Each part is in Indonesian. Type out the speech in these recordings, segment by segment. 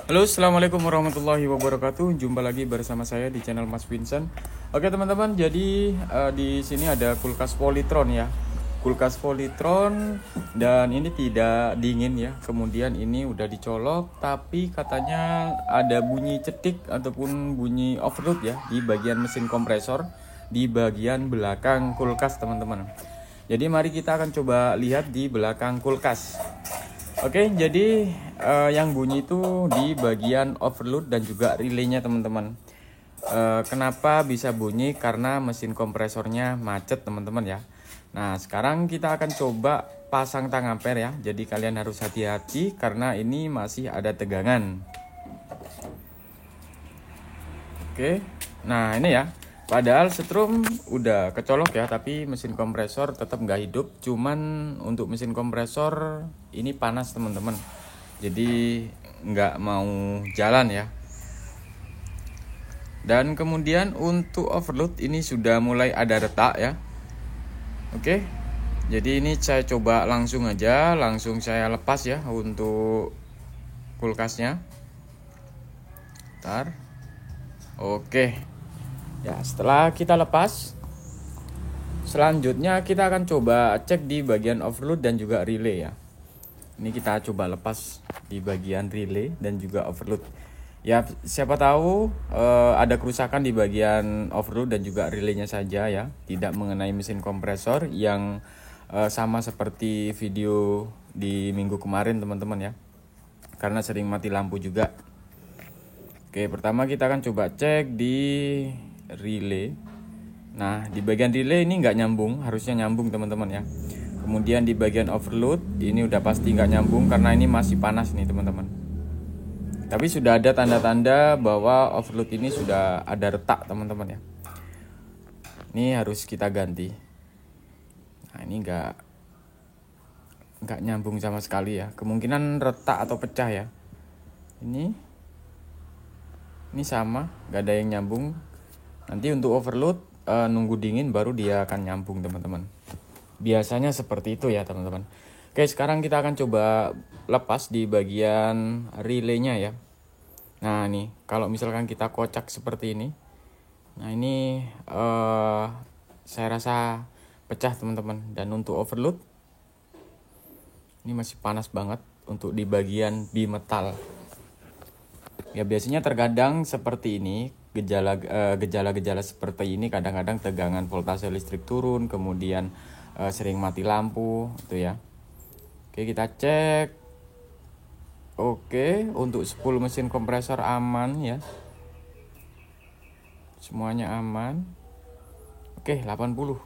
Halo, assalamualaikum warahmatullahi wabarakatuh. Jumpa lagi bersama saya di channel Mas Vincent. Oke teman-teman, jadi di sini ada kulkas Polytron ya. Kulkas Polytron dan ini tidak dingin ya. Kemudian ini udah dicolok, tapi katanya ada bunyi cetik ataupun bunyi overload ya di bagian mesin kompresor di bagian belakang kulkas teman-teman. Jadi mari kita akan coba lihat di belakang kulkas. Oke, jadi yang bunyi itu di bagian overload dan juga relaynya teman-teman. Kenapa bisa bunyi? Karena mesin kompresornya macet teman-teman ya. Nah, sekarang kita akan coba pasang tang ampere ya. Jadi kalian harus hati-hati karena ini masih ada tegangan. Oke, nah ini ya. Padahal setrum udah kecolok ya, tapi mesin kompresor tetap nggak hidup. Cuman untuk mesin kompresor ini panas teman-teman. Jadi nggak mau jalan ya. Dan kemudian untuk overload ini sudah mulai ada retak ya. Oke, jadi ini saya coba langsung aja, langsung saya lepas ya untuk kulkasnya. Bentar. Oke. Ya, setelah kita lepas, selanjutnya kita akan coba cek di bagian overload dan juga relay ya. Ini kita coba lepas di bagian relay dan juga overload. Ya, siapa tahu ada kerusakan di bagian overload dan juga relaynya saja ya, tidak mengenai mesin kompresor yang sama seperti video di minggu kemarin teman-teman ya. Karena sering mati lampu juga. Oke, pertama kita akan coba cek di relay. Nah, di bagian relay ini nggak nyambung, harusnya nyambung teman-teman ya. Kemudian di bagian overload ini udah pasti nggak nyambung karena ini masih panas nih teman-teman. Tapi sudah ada tanda-tanda bahwa overload ini sudah ada retak teman-teman ya. Ini harus kita ganti. Nah, ini nggak nyambung sama sekali ya. Kemungkinan retak atau pecah ya. Ini sama, nggak ada yang nyambung. Nanti untuk overload nunggu dingin baru dia akan nyambung teman-teman. Biasanya seperti itu ya teman-teman. Oke, sekarang kita akan coba lepas di bagian relaynya ya. Nah nih, kalau misalkan kita kocak seperti ini, nah ini saya rasa pecah teman-teman. Dan untuk overload, ini masih panas banget untuk di bagian bimetal. Ya biasanya terkadang seperti ini. Gejala-gejala seperti ini kadang-kadang tegangan voltase listrik turun, kemudian sering mati lampu itu ya. Oke, kita cek. Oke, untuk 10 mesin kompresor aman ya. Semuanya aman. Oke, 80.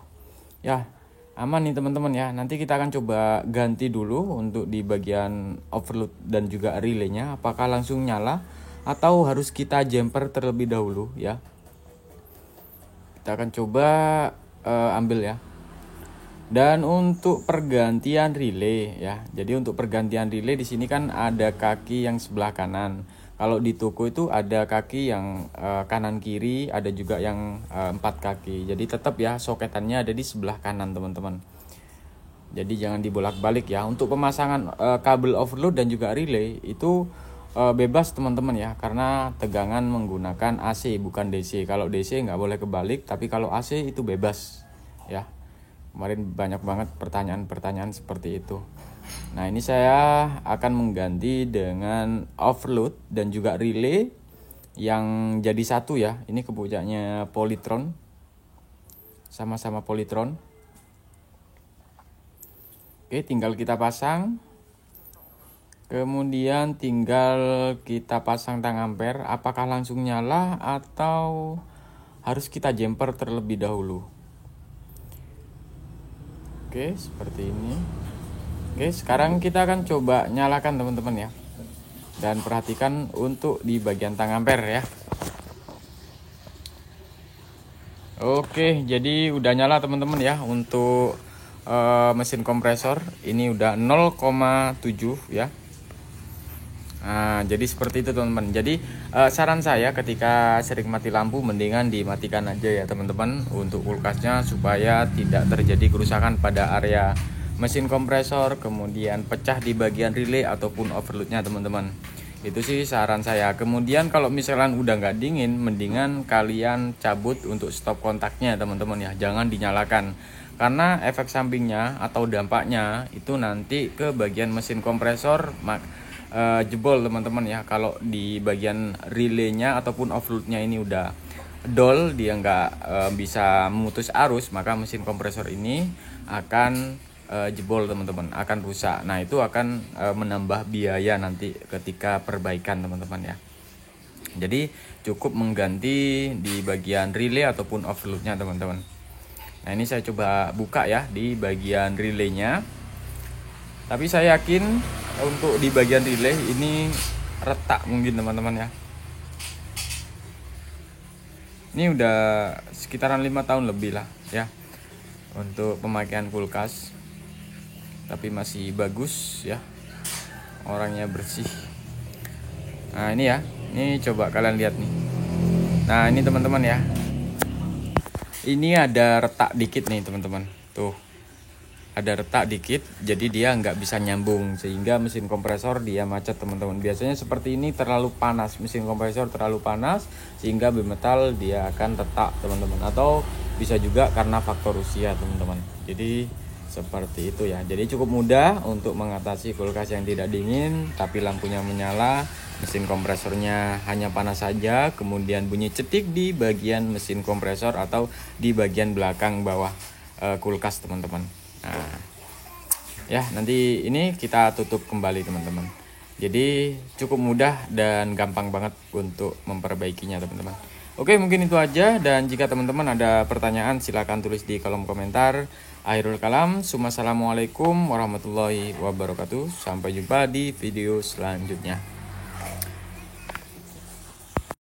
Ya, aman nih teman-teman ya. Nanti kita akan coba ganti dulu untuk di bagian overload dan juga relaynya, apakah langsung nyala atau harus kita jumper terlebih dahulu ya. Kita akan coba ambil ya. Dan untuk pergantian relay ya. Jadi untuk pergantian relay di sini kan ada kaki yang sebelah kanan. Kalau di toko itu ada kaki yang kanan kiri, ada juga yang 4 kaki. Jadi tetap ya soketannya ada di sebelah kanan teman-teman. Jadi jangan dibolak-balik ya. Untuk pemasangan kabel overload dan juga relay itu bebas teman-teman ya, karena tegangan menggunakan AC bukan DC. Kalau DC nggak boleh kebalik, tapi kalau AC itu bebas ya. Kemarin banyak banget pertanyaan-pertanyaan seperti itu. Nah, ini saya akan mengganti dengan overload dan juga relay yang jadi satu ya. Ini kepunyanya Polytron, sama-sama Polytron. Oke, tinggal kita pasang. Kemudian tinggal kita pasang tang ampere, apakah langsung nyala atau harus kita jumper terlebih dahulu. Oke, seperti ini. Oke, sekarang kita akan coba nyalakan teman-teman ya. Dan perhatikan untuk di bagian tang ampere ya. Oke, jadi udah nyala teman-teman ya untuk mesin kompresor. Ini udah 0,7 ya. Nah, jadi seperti itu teman-teman. Jadi saran saya ketika sering mati lampu mendingan dimatikan aja ya teman-teman untuk kulkasnya supaya tidak terjadi kerusakan pada area mesin kompresor, kemudian pecah di bagian relay ataupun overloadnya teman-teman. Itu sih saran saya. Kemudian kalau misalkan udah nggak dingin, mendingan kalian cabut untuk stop kontaknya teman-teman ya. Jangan dinyalakan. Karena efek sampingnya atau dampaknya itu nanti ke bagian mesin kompresor jebol teman-teman ya. Kalau di bagian relaynya ataupun offloadnya ini udah dol, dia nggak bisa memutus arus, maka mesin kompresor ini akan jebol teman-teman, akan rusak. Nah itu akan menambah biaya nanti ketika perbaikan teman-teman ya. Jadi cukup mengganti di bagian relay ataupun offloadnya teman-teman. Nah ini saya coba buka ya di bagian relaynya. Tapi saya yakin untuk di bagian relay ini retak mungkin teman-teman ya. Ini udah sekitaran 5 tahun lebih lah ya untuk pemakaian kulkas, tapi masih bagus ya, orangnya bersih. Nah ini ya, ini coba kalian lihat nih. Nah ini teman-teman ya, ini ada retak dikit nih teman-teman, tuh ada retak dikit, jadi dia nggak bisa nyambung sehingga mesin kompresor dia macet teman-teman. Biasanya seperti ini, terlalu panas, mesin kompresor terlalu panas sehingga bimetal dia akan retak teman-teman, atau bisa juga karena faktor usia teman-teman. Jadi seperti itu ya. Jadi cukup mudah untuk mengatasi kulkas yang tidak dingin tapi lampunya menyala, mesin kompresornya hanya panas saja, kemudian bunyi cetik di bagian mesin kompresor atau di bagian belakang bawah kulkas teman-teman. Nah, ya nanti ini kita tutup kembali teman-teman. Jadi cukup mudah dan gampang banget untuk memperbaikinya teman-teman. Oke, mungkin itu aja, dan jika teman-teman ada pertanyaan silahkan tulis di kolom komentar. Akhirul kalam, assalamualaikum warahmatullahi wabarakatuh. Sampai jumpa di video selanjutnya.